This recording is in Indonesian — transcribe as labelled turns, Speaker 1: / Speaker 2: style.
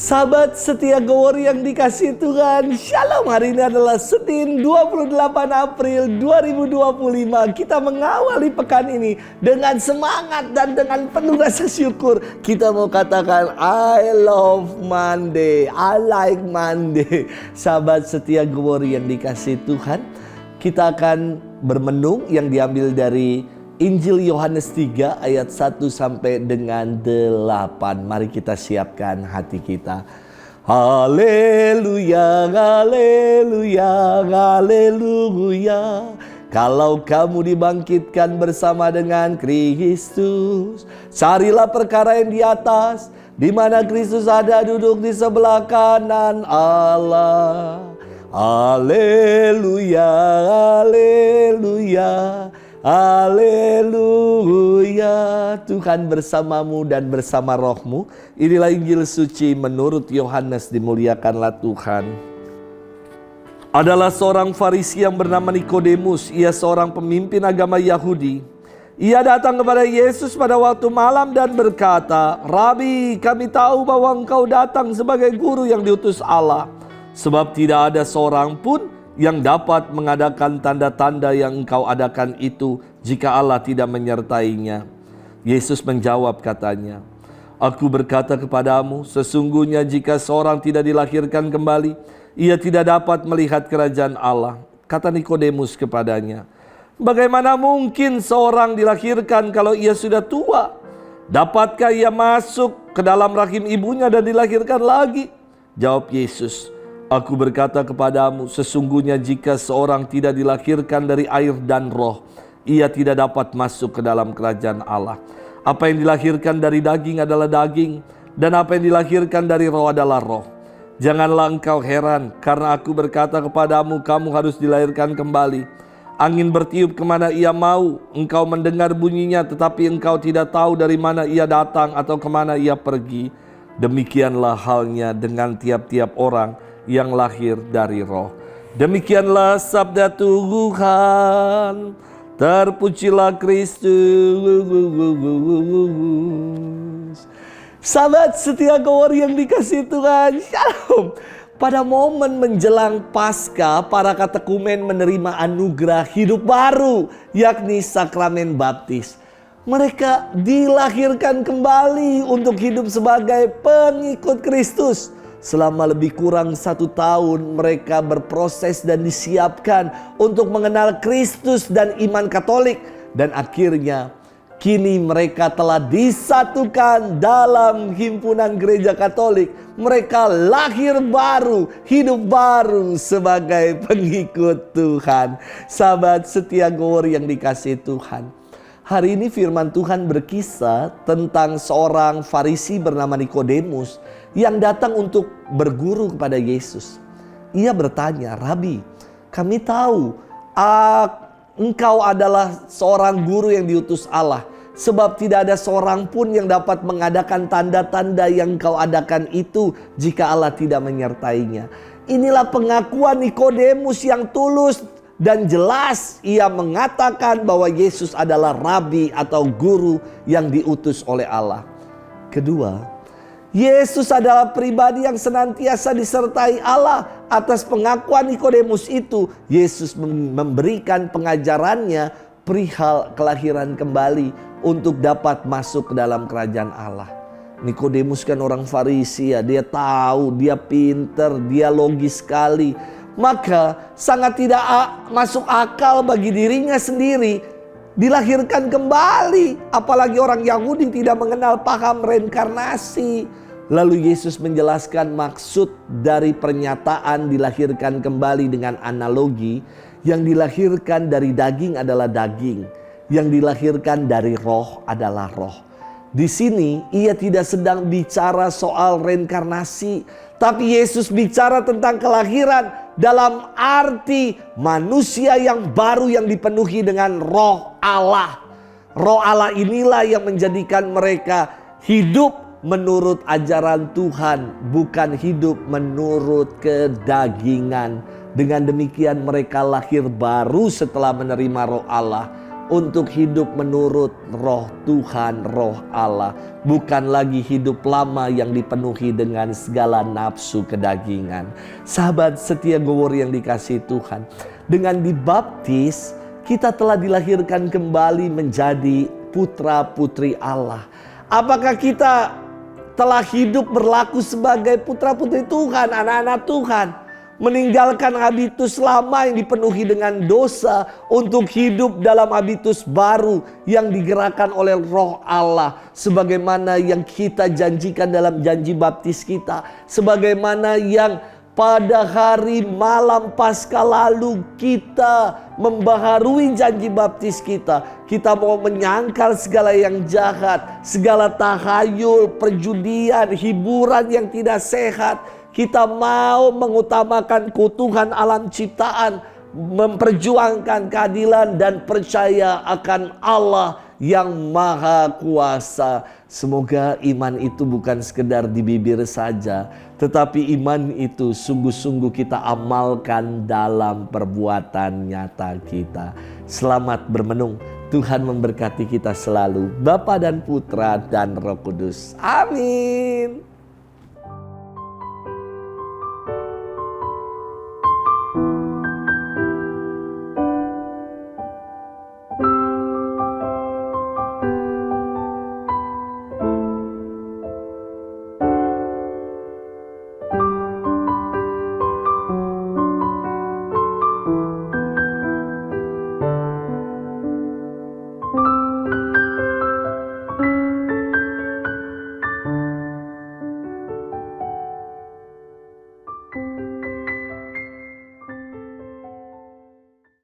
Speaker 1: Sahabat setia Gowor yang dikasih Tuhan, Shalom. Hari ini adalah Senin 28 April 2025. Kita mengawali pekan ini dengan semangat dan dengan penuh rasa syukur. Kita mau katakan I love Monday, I like Monday. Sahabat setia Gowor yang dikasih Tuhan, kita akan bermenung yang diambil dari Injil Yohanes 3 ayat 1 sampai dengan 8. Mari kita siapkan hati kita. Haleluya, haleluya, haleluya. Kalau kamu dibangkitkan bersama dengan Kristus, carilah perkara yang di atas, di mana Kristus ada duduk di sebelah kanan Allah. Haleluya, haleluya. Haleluya, Tuhan bersamamu dan bersama rohmu. Inilah Injil suci menurut Yohanes, dimuliakanlah Tuhan. Adalah seorang Farisi yang bernama Nikodemus. Ia seorang pemimpin agama Yahudi. Ia datang kepada Yesus pada waktu malam dan berkata, Rabi, kami tahu bahwa engkau datang sebagai guru yang diutus Allah. Sebab tidak ada seorang pun yang dapat mengadakan tanda-tanda yang engkau adakan itu jika Allah tidak menyertainya. Yesus menjawab katanya, Aku berkata kepadamu, sesungguhnya jika seorang tidak dilahirkan kembali, ia tidak dapat melihat kerajaan Allah. Kata Nikodemus kepadanya, Bagaimana mungkin seorang dilahirkan kalau ia sudah tua? Dapatkah ia masuk ke dalam rahim ibunya dan dilahirkan lagi? Jawab Yesus, Aku berkata kepadamu, sesungguhnya jika seorang tidak dilahirkan dari air dan roh, ia tidak dapat masuk ke dalam kerajaan Allah. Apa yang dilahirkan dari daging adalah daging, dan apa yang dilahirkan dari roh adalah roh. Janganlah engkau heran, karena aku berkata kepadamu, kamu harus dilahirkan kembali. Angin bertiup kemana ia mau, engkau mendengar bunyinya, tetapi engkau tidak tahu dari mana ia datang atau kemana ia pergi. Demikianlah halnya dengan tiap-tiap orang yang lahir dari roh. Demikianlah sabda Tuhan. Terpujilah Kristus. Sahabat setia Gowor yang dikasih Tuhan, Shalom. Pada momen menjelang Paskah, para katekumen menerima anugerah hidup baru, yakni sakramen baptis. Mereka dilahirkan kembali untuk hidup sebagai pengikut Kristus. Selama lebih kurang 1 tahun mereka berproses dan disiapkan untuk mengenal Kristus dan iman Katolik. Dan akhirnya kini mereka telah disatukan dalam himpunan gereja Katolik. Mereka lahir baru, hidup baru sebagai pengikut Tuhan. Sahabat setia Gowor yang dikasihi Tuhan, hari ini firman Tuhan berkisah tentang seorang Farisi bernama Nikodemus yang datang untuk berguru kepada Yesus. Ia bertanya, Rabi, kami tahu engkau adalah seorang guru yang diutus Allah. Sebab tidak ada seorang pun yang dapat mengadakan tanda-tanda yang engkau adakan itu jika Allah tidak menyertainya. Inilah pengakuan Nikodemus yang tulus dan jelas. Ia mengatakan bahwa Yesus adalah Rabi atau guru yang diutus oleh Allah. Kedua, Yesus adalah pribadi yang senantiasa disertai Allah. Atas pengakuan Nikodemus itu, Yesus memberikan pengajarannya perihal kelahiran kembali untuk dapat masuk ke dalam kerajaan Allah. Nikodemus kan orang Farisi ya, dia tahu, dia pinter, dia logis sekali. Maka sangat tidak masuk akal bagi dirinya sendiri dilahirkan kembali. Apalagi orang Yahudi tidak mengenal paham reinkarnasi. Lalu Yesus menjelaskan maksud dari pernyataan dilahirkan kembali dengan analogi. Yang dilahirkan dari daging adalah daging, yang dilahirkan dari roh adalah roh. Di sini ia tidak sedang bicara soal reinkarnasi, tapi Yesus bicara tentang kelahiran dalam arti manusia yang baru yang dipenuhi dengan roh Allah. Roh Allah inilah yang menjadikan mereka hidup menurut ajaran Tuhan, bukan hidup menurut kedagingan. Dengan demikian mereka lahir baru setelah menerima roh Allah. untuk hidup menurut roh Tuhan, roh Allah. Bukan lagi hidup lama yang dipenuhi dengan segala nafsu kedagingan. Sahabat setia Gowor yang dikasihi Tuhan, dengan dibaptis kita telah dilahirkan kembali menjadi putra-putri Allah. Apakah kita telah hidup berlaku sebagai putra-putri Tuhan, anak-anak Tuhan, meninggalkan habitus lama yang dipenuhi dengan dosa untuk hidup dalam habitus baru yang digerakkan oleh roh Allah, sebagaimana yang kita janjikan dalam janji baptis kita, sebagaimana yang pada hari malam Paskah lalu kita membaharui janji baptis kita. Kita mau menyangkal segala yang jahat, segala tahayul, perjudian, hiburan yang tidak sehat. Kita mau mengutamakan keutuhan alam ciptaan, memperjuangkan keadilan dan percaya akan Allah yang maha kuasa. Semoga iman itu bukan sekedar di bibir saja, tetapi iman itu sungguh-sungguh kita amalkan dalam perbuatan nyata kita. Selamat bermenung. Tuhan memberkati kita selalu, Bapa dan Putra dan Roh Kudus. Amin.